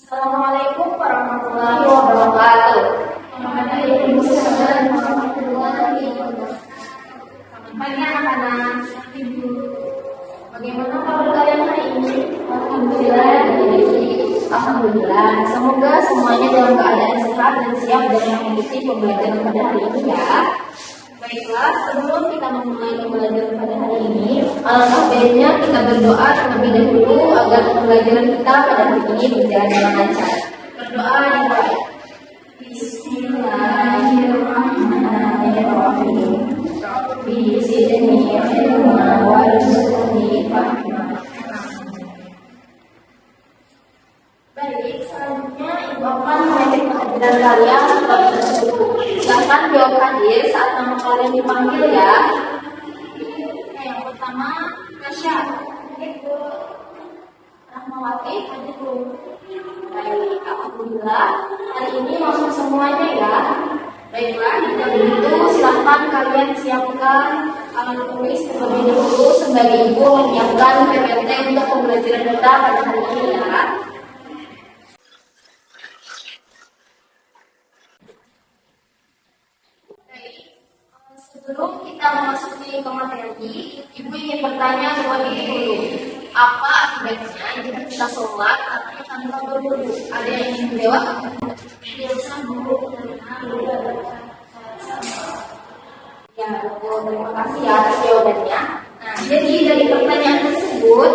Assalamualaikum warahmatullahi wabarakatuh. Waalaikumsalam warahmatullahi wabarakatuh. Selamat pagi anak-anak. Ibu, bagaimana kabar kalian hari ini? Alhamdulillah, Alhamdulillah. Semoga semuanya dalam keadaan sehat dan siap dalam mengikuti pembelajaran pada hari ini ya. Baiklah, sebelum kita memulai pembelajaran pada hari ini, alangkah baiknya kita berdoa terlebih dahulu agar pembelajaran kita pada hari ini berjalan dengan lancar. Berdoa yang baik. Bismillahirrahmanirrahim. Rabbi zidni ilma warzuqni fahma. Baik, selanjutnya Ibu akan mengecek kehadiran kalian pada tersebut. Silahkan jawab hadir saat nama kalian dipanggil ya. Yang pertama, Tasya. Rahmawati, hadir dulu. Baik, alhamdulillah. Hari ini masuk semuanya ya. Baiklah, jika begitu silahkan kalian siapkan alat tulis terlebih dahulu sembari Ibu menyiapkan PPT untuk pembelajaran kita pada hari ini ya. Sebelum kita memasuki ke materi, Ibu ingin bertanya terlebih dahulu. Apa akibatnya jika kita sholat atau tanpa berwudu? Ada yang ingin menjawab? Biasa dulu. Ya, terima kasih ya atas jawabannya. Nah, jadi dari pertanyaan tersebut,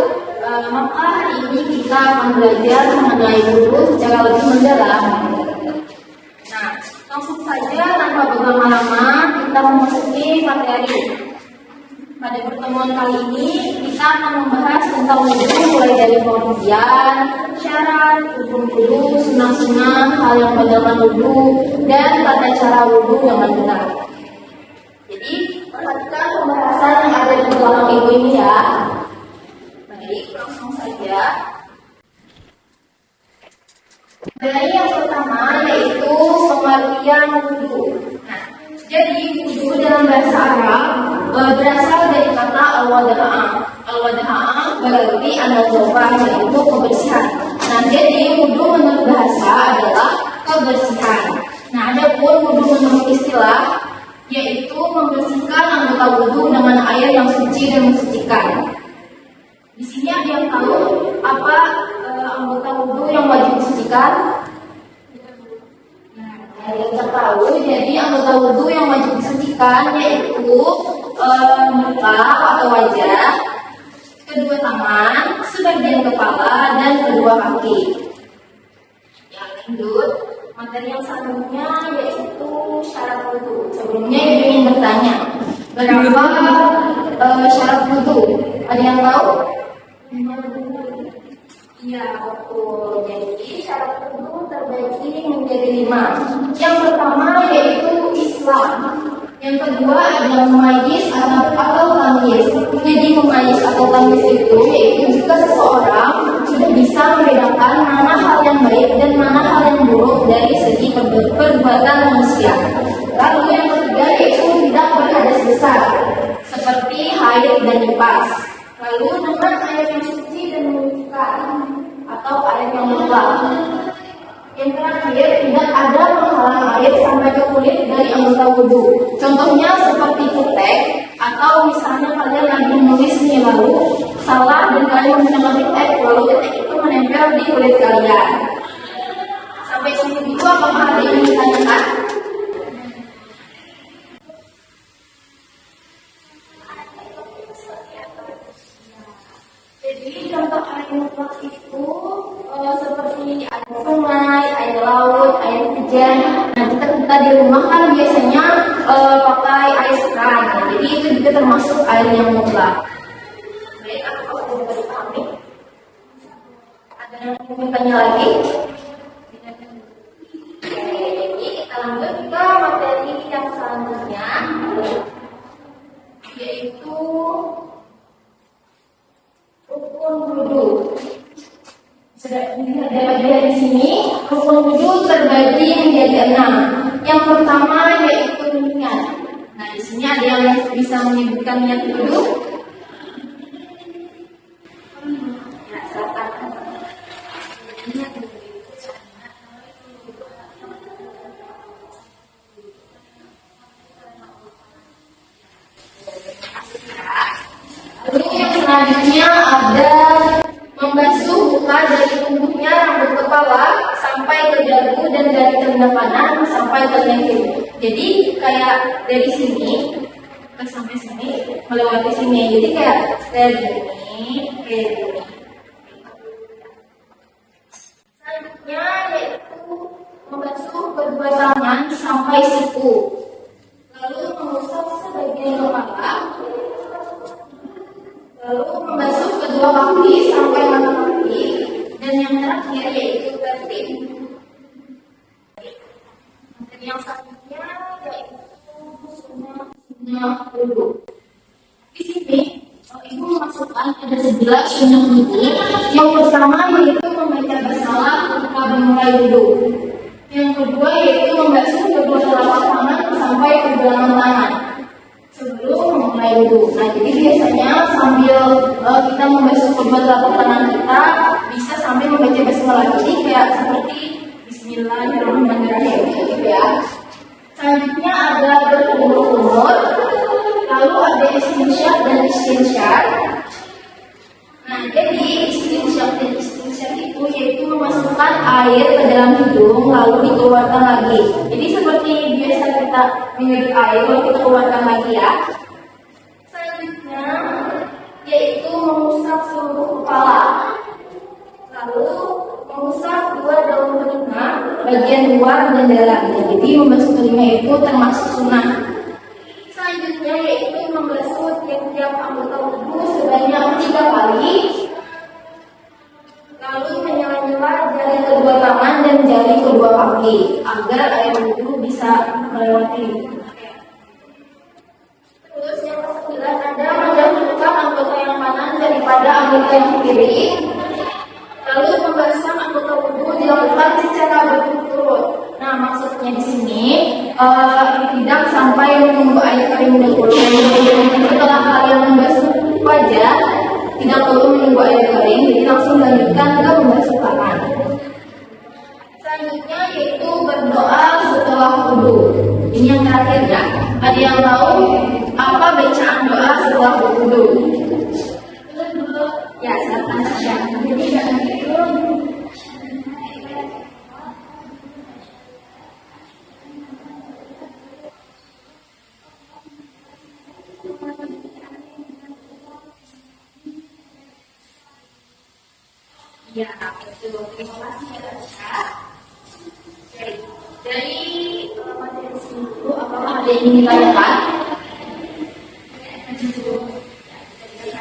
maka hari ini kita akan belajar mengenai wudu secara lebih mendalam. Nah, langsung saja tanpa berlama-lama kita memasuki materi. Pada pertemuan kali ini kita akan membahas tentang wudu mulai dari pengertian, syarat, hukum wudu, sunah-sunah, hal yang membatalkan wudu, dan tata cara wudu dengan benar. Jadi perhatikan pembahasan yang ada di belakang Ibu ini ya. Baik, langsung saja. Dari yang pertama yaitu pengertian wudu. Nah, jadi wudu dalam bahasa Arab berasal dari kata al-wada'ah. Al-wada'ah berarti an-nadhafah, yaitu kebersihan. Nah, jadi wudu menurut bahasa adalah kebersihan. Nah, adapun wudu menurut istilah yaitu membersihkan anggota wudu dengan air yang suci dan mensucikan. Di sini ada yang tahu apa anggota wudu yang wajib disucikan? Nah, ada yang tahu. Jadi anggota wudu yang wajib disucikan yaitu muka atau wajah, kedua tangan, sebagian kepala, dan kedua kaki. Ya, lanjut. Materi yang selanjutnya yaitu syarat wudu. Sebelumnya Ibu ingin bertanya, berapa syarat wudu? Ada yang tahu? Iya, betul. Jadi syarat wudu terbagi menjadi 5. Yang pertama yaitu Islam. Yang kedua adalah mumayyiz atau tamyiz. Jadi mumayyiz atau tamyiz itu yaitu jika seseorang sudah bisa membedakan mana hal yang baik dan mana hal yang buruk dari segi perbuatan manusia. Lalu yang ketiga yaitu tidak berhadas besar seperti haid dan nifas. Lalu dengan air yang suci dan menyucikan atau air yang mutlak. Yang terakhir, tidak ada penghalang air sampai ke kulit dari anggota wudu. Contohnya seperti kutek, atau misalnya kalian lagi menulis nih lalu salah dan kalian menggunakan kutek, lalu kutek itu menempel di kulit kalian. Sampai sini dulu apakah ada yang ditanyakan? Jadi contoh air mutlak itu seperti air sungai, air laut, air hujan. Nah, kita di rumah kan biasanya pakai air sekan. Nah, jadi itu juga termasuk air yang mutlak. Baik, apakah sudah dipahami? Ada yang ingin bertanya lagi? Jadi kita lanjut ke materi yang selanjutnya, yaitu rukun wudu. Sudah dapat dilihat di sini, rukun wudu terbagi menjadi 6. Yang pertama yaitu niat. Nah, di sini ada yang bisa menyebutkan niat wudu? Ya, silakan. Niat wudu itu telinga kanan sampai telinga kiri. Jadi kayak dari sini sampai sini melewati sini. Jadi kayak dari ini ke sini. Selanjutnya yaitu membasuh kedua tangan sampai siku. Lalu mengusap sebagian kepala. Lalu membasuh kedua kaki sampai mata kaki. Dan yang terakhir yaitu tertib. Yang selanjutnya yaitu sunnah wudu. Di sini ibu memasukkan ada 11 sunnah wudu. Yang pertama yaitu membaca basmalah ketika memulai wudu. Yang kedua yaitu membasuh kedua telapak tangan sampai pergelangan tangan sebelum memulai wudu. Nah, jadi biasanya sambil kita membasuh kedua telapak tangan kita bisa sambil membaca basmalah. Jadi kayak seperti Bismillahirrahmanirrahim gitu ya. Selanjutnya ada berkumur-kumur, lalu ada istinsyaq dan istinsyaq. Nah, jadi istinsyaq dan istinsyaq itu yaitu memasukkan air ke dalam hidung lalu dikeluarkan lagi. Jadi seperti biasa kita menghirup air lalu kita keluarkan lagi ya. Selanjutnya yaitu mengusap seluruh kepala. Lalu mengusap dua daun telinga bagian luar dan dalam. Jadi membasuh telinga itu termasuk sunnah. Selanjutnya yaitu membasuh tiap-tiap anggota tubuh sebanyak 3 kali. Lalu menyela-nyela jari kedua tangan dan jari kedua kaki agar air wudhu bisa melewati. Terus yang ke-9 ada mendahulukan anggota yang kanan daripada anggota yang kiri. Lalu pembahasan anggota wudhu dilakukan secara berturut-turut. Nah, maksudnya di sini tidak sampai menunggu air kering dahulu. Setelah kalian membasuh wajah, tidak perlu menunggu air kering, jadi langsung lanjutkan ke membasuh tangan. Selanjutnya yaitu berdoa setelah wudhu. Ini yang terakhir ya. Ada yang tahu apa bacaan doa setelah wudhu? Ya, silakan saja. Ya, betul. Terima kasih ya, Kak. Dari materi sini dulu, apakah ada yang ingin ditanyakan?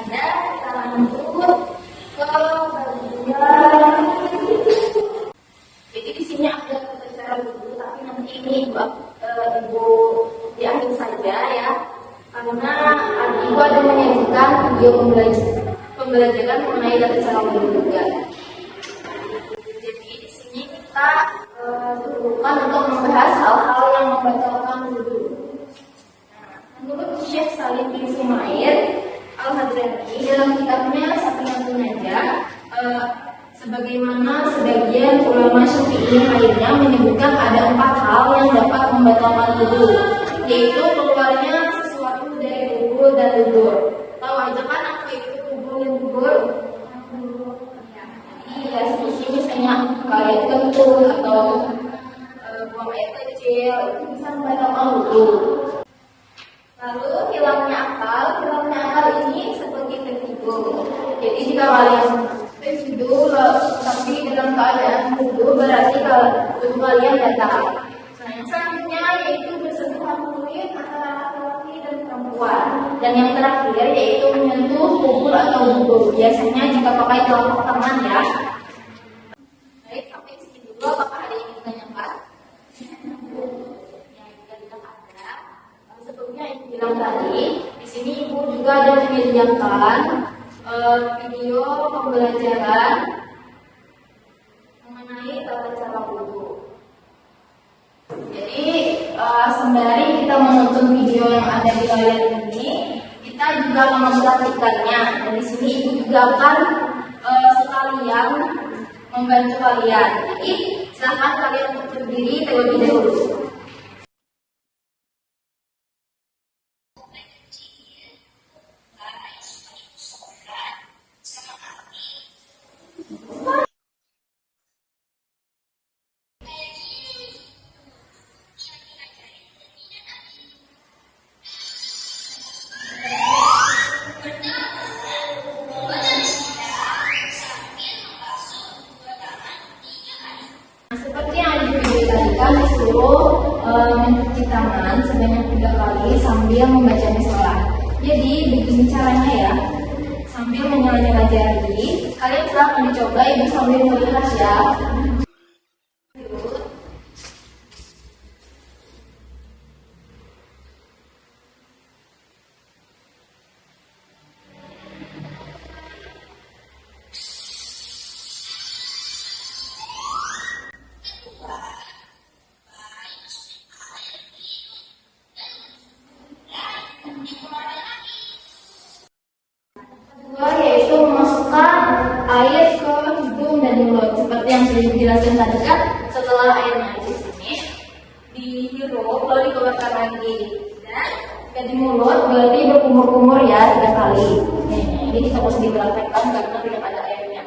Ada, kita lanjut ke bagian. Jadi di sini ada cara dulu, tapi nanti ini ibu di akhir saja ya, karena ibu ada menyajikan video pembelajaran mengenai tata cara wudhu juga. Jadi di sini kita dudukkan untuk membahas hal-hal yang membatalkan wudhu. Nah, menurut Syekh Salim bin Sumair Al-Hadrami dalam kitabnya Safinatun Najah, sebagaimana sebagian ulama Syafi'i lainnya menyebutkan ada 4 hal yang dapat membatalkan wudhu, yaitu keluarnya sesuatu dari tubuh dan dubur. Tahu aja kan apa itu tubuh dan dubur? Iya, seperti misalnya kayak kentut atau buang air kecil, itu bisa membatalkan wudhu. Lalu hilangnya akal ini seperti tertidur. Jadi jika kalian tertidur tapi dalam keadaan wudhu, berarti kalau wudhu kalian batal. Selanjutnya yaitu bersentuhan kulit antara laki-laki dan perempuan. Dan yang terakhir yaitu menyentuh kubur atau dubur. Biasanya jika pakai telapak tangan ya. Baik, sampai di sini dulu. Apakah ada yang ditanyakan? Sebelumnya ibu bilang tadi, di sini ibu juga ada menyediakan video pembelajaran mengenai tata cara wudhu. Jadi sembari kita menonton video yang ada di layar ini, kita juga mempraktikkannya. Dan di sini ibu juga akan sekalian membantu kalian. Jadi silakan kalian untuk berdiri terlebih dahulu. kalian disuruh mencuci tangan sebanyak 3 kali sambil membaca bismillah. Jadi begini caranya ya, sambil menyela-nyela jari, kalian silahkan dicoba ibu sambil melihat ya. Kedua yaitu memasukkan air ke hidung dan mulut seperti yang sudah dijelaskan tadi kan. Setelah airnya di sini dihirup lalu dikeluarkan lagi dan jika di mulut berarti berkumur-kumur ya 3 kali. Ini kita harus dipraktekkan karena tidak ada airnya.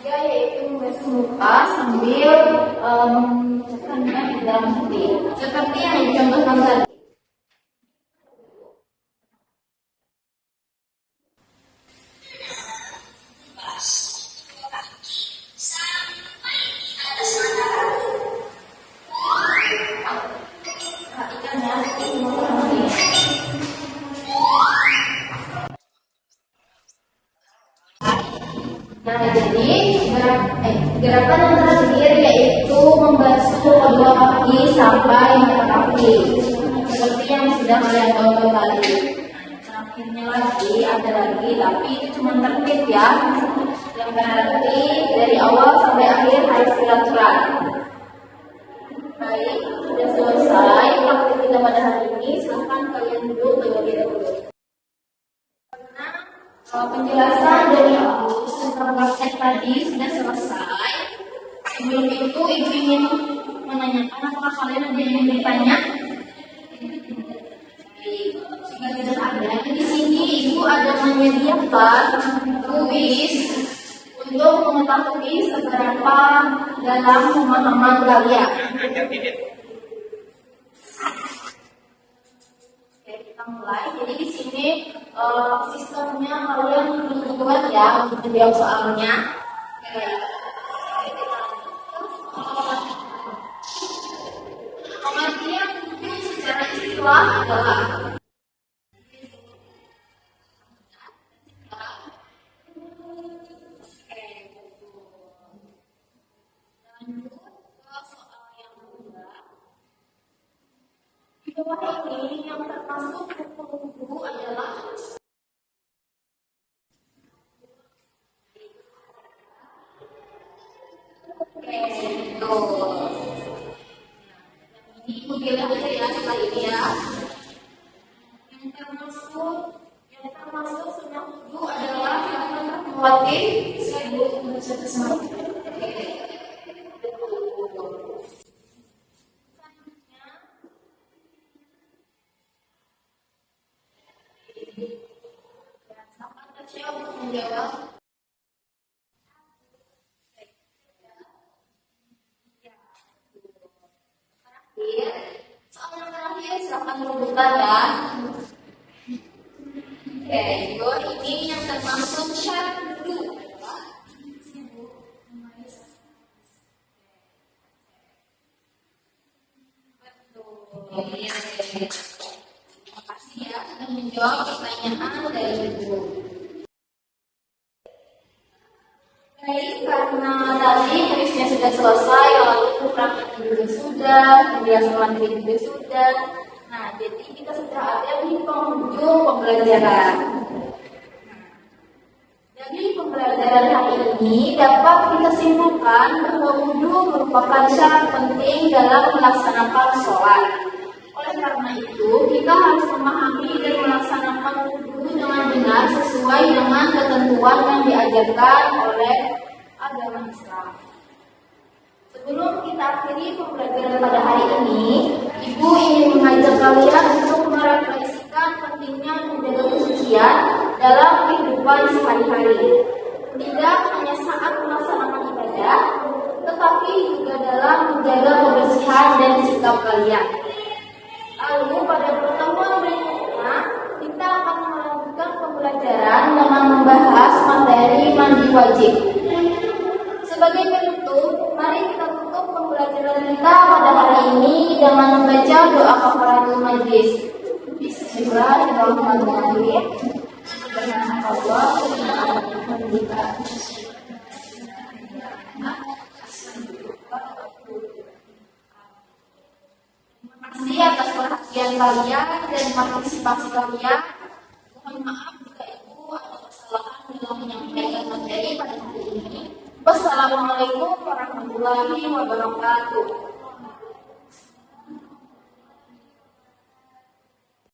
Yaitu membasuh muka sambil mengucapkannya di dalam hati seperti yang dicontohkan tadi. Perhatikan ya, nah, jadi gerakan yang terakhir yaitu membasuh kedua kaki sampai mata kaki seperti yang sudah kalian tonton tadi. Terakhirnya lagi ada lagi, tapi itu cuma tertib ya. Yang berarti dari awal sampai akhir harus dilakukan. Baik, sudah selesai praktik kita pada hari ini. Silahkan kalian duduk terlebih dahulu. Penjelasan dari aku tentang praktek tadi sudah selesai. Sebelum itu, ibu ingin menanyakan apakah kalian ada yang bertanya? Jika tidak ada, di sini ibu ada menyediakan kuis untuk mengetahui seberapa dalam pemahaman kalian. Kita mulai. Jadi di sini sistemnya kalian harus buat ya untuk menjawab soalnya. Pengertian mungkin secara istilah adalah di bawah ini yang termasuk buku adalah ini mobil aja ya setelah ini ya. Yang termasuk sunnah wudu adalah khawatir saya belum bisa bersama. Menjawab. Soal yang terakhir silakan merubuhkan ya. Oke, ini yang termasuk syarat dulu. Terima kasih ya sudah menjawab pertanyaan dari ibu. Baik, karena tadi kuisnya sudah selesai, lalu praktek juga sudah, penjelasan materi juga sudah. Nah, jadi kita sudah ada di penghujung pembelajaran. Dari pembelajaran hari ini dapat kita simpulkan bahwa wudu merupakan syarat penting dalam melaksanakan sholat. Oleh karena itu, kita harus memahami dan melaksanakan wudu dengan benar sesuai dengan ketentuan yang diajarkan oleh agama Islam. Sebelum kita akhiri pembelajaran pada hari ini, Ibu ingin mengajak kalian untuk merefleksikan pentingnya menjaga kesucian dalam kehidupan sehari-hari. Tidak hanya saat melaksanakan ibadah, tetapi kalian. Lalu pada pertemuan berikutnya kita akan melanjutkan pembelajaran dengan membahas materi mandi wajib. Sebagai penutup, mari kita tutup pembelajaran kita pada hari ini dengan membaca doa kafaratul majlis. Bismillahirrahmanirrahim. Subhanallah, alhamdulillah. Terima kasih atas perhatian kalian dan partisipasi kalian. Mohon maaf jika ibu ada kesalahan dalam menyampaikan materi pada hari ini. Wassalamualaikum warahmatullahi wabarakatuh.